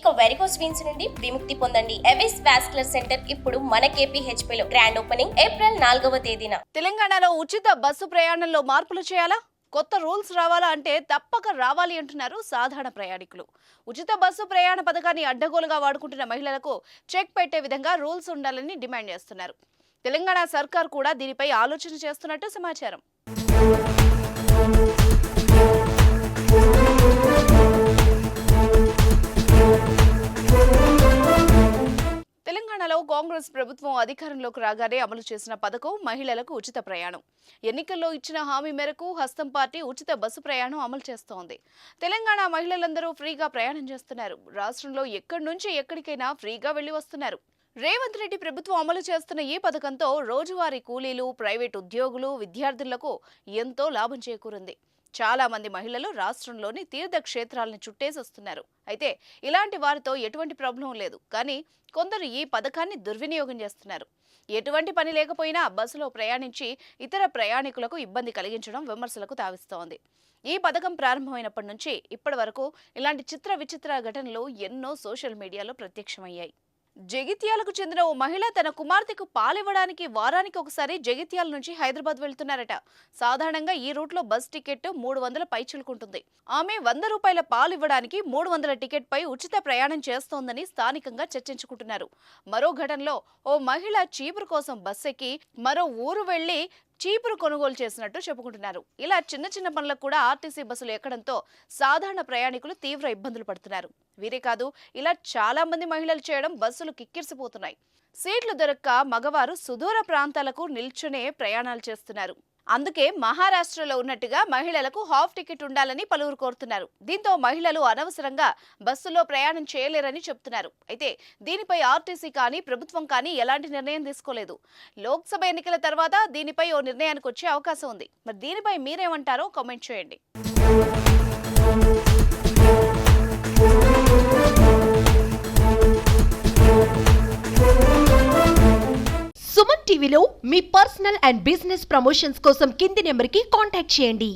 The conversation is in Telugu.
ఇక వెరికోస్ వెయిన్స్ నుండి విముక్తి పొందండి. ఎవిస్ వాస్కులర్ సెంటర్ ఇప్పుడు మన KPHP లో గ్రాండ్ ఓపెనింగ్ ఏప్రిల్ 4వ తేదీన. తెలంగాణలో ఉచిత బస్సు ప్రయాణంలో మార్పులు చేయాలా? కొత్త రూల్స్ రావాలా అంటే తప్పక రావాలి అంటున్నారు సాధారణ ప్రయాణికులు. ఉచిత బస్సు ప్రయాణ పథకాన్ని అడ్డగోలుగా వాడుకుంటున్న మహిళలకు చెక్ పెట్టే విధంగా రూల్స్ ఉండాలని డిమాండ్ చేస్తున్నారు. తెలంగాణ సర్కార్ కూడా దీనిపై ఆలోచన చేస్తున్నట్టు సమాచారం. తెలంగాణలో కాంగ్రెస్ ప్రభుత్వం అధికారంలోకి రాగానే అమలు చేసిన పథకం మహిళలకు ఉచిత ప్రయాణం. ఎన్నికల్లో ఇచ్చిన హామీ మేరకు హస్తం పార్టీ ఉచిత బస్సు ప్రయాణం అమలు చేస్తోంది. తెలంగాణ మహిళలందరూ ఫ్రీగా ప్రయాణం చేస్తున్నారు. రాష్ట్రంలో ఎక్కడి నుంచి ఎక్కడికైనా ఫ్రీగా వెళ్లి వస్తున్నారు. రేవంత్ రెడ్డి ప్రభుత్వం అమలు చేస్తున్న ఈ పథకంతో రోజువారీ కూలీలు, ప్రైవేట్ ఉద్యోగులు, విద్యార్థులకు ఎంతో లాభం చేకూరింది. చాలా మంది మహిళలు రాష్ట్రంలోని తీర్థక్షేత్రాలను చుట్టేసి వస్తున్నారు. అయితే ఇలాంటి వారితో ఎటువంటి ప్రాబ్లం లేదు. కానీ కొందరు ఈ పథకాన్ని దుర్వినియోగం చేస్తున్నారు. ఎటువంటి పని లేకపోయినా బస్సులో ప్రయాణించి ఇతర ప్రయాణికులకు ఇబ్బంది కలిగించడం విమర్శలకు తావిస్తోంది. ఈ పథకం ప్రారంభమైనప్పటి నుంచి ఇప్పటి వరకు ఇలాంటి విచిత్ర ఘటనలు ఎన్నో సోషల్ మీడియాలో ప్రత్యక్షమయ్యాయి. జగిత్యాలకు చెందిన ఓ మహిళ తన కుమార్తెకు పాలివ్వడానికి వారానికి ఒకసారి జగిత్యాల నుంచి హైదరాబాద్ వెళ్తున్నారట. సాధారణంగా ఈ రూట్లో బస్ టికెట్ 300 పైచిలుకుంటుంది. ఆమె 100 రూపాయల పాలు ఇవ్వడానికి 300 టికెట్ పై ఉచిత ప్రయాణం చేస్తోందని స్థానికంగా చర్చించుకుంటున్నారు. మరో ఘటనలో ఓ మహిళ చీపురు కోసం బస్ ఎక్కి మరో ఊరు వెళ్లి చీపురు కొనుగోలు చేసినట్టు చెప్పుకుంటున్నారు. ఇలా చిన్న పనులకు కూడా ఆర్టీసీ బస్సులు ఎక్కడంతో సాధారణ ప్రయాణికులు తీవ్ర ఇబ్బందులు పడుతున్నారు. వీరే కాదు, ఇలా చాలా మంది మహిళలు చేయడం బస్సులు కిక్కిరిసిపోతున్నాయి. సీట్లు దొరక్క మగవారు సుదూర ప్రాంతాలకు నిల్చునే ప్రయాణాలు చేస్తున్నారు. అందుకే మహారాష్ట్రలో ఉన్నట్టుగా మహిళలకు హాఫ్ టికెట్ ఉండాలని పలువురు కోరుతున్నారు. దీంతో మహిళలు అనవసరంగా బస్సులో ప్రయాణం చేయలేరని చెప్తున్నారు. అయితే దీనిపై ఆర్టీసీ కానీ ప్రభుత్వం కానీ ఎలాంటి నిర్ణయం తీసుకోలేదు. లోక్సభ ఎన్నికల తర్వాత దీనిపై ఓ నిర్ణయానికి వచ్చే అవకాశం ఉంది. మరి దీనిపై మీరేమంటారో కామెంట్ చేయండి. సుమన్ టీవీలో మీ పర్సనల్ అండ్ బిజినెస్ ప్రమోషన్స్ కోసం కింది నెంబర్కి కాంటాక్ట్ చేయండి.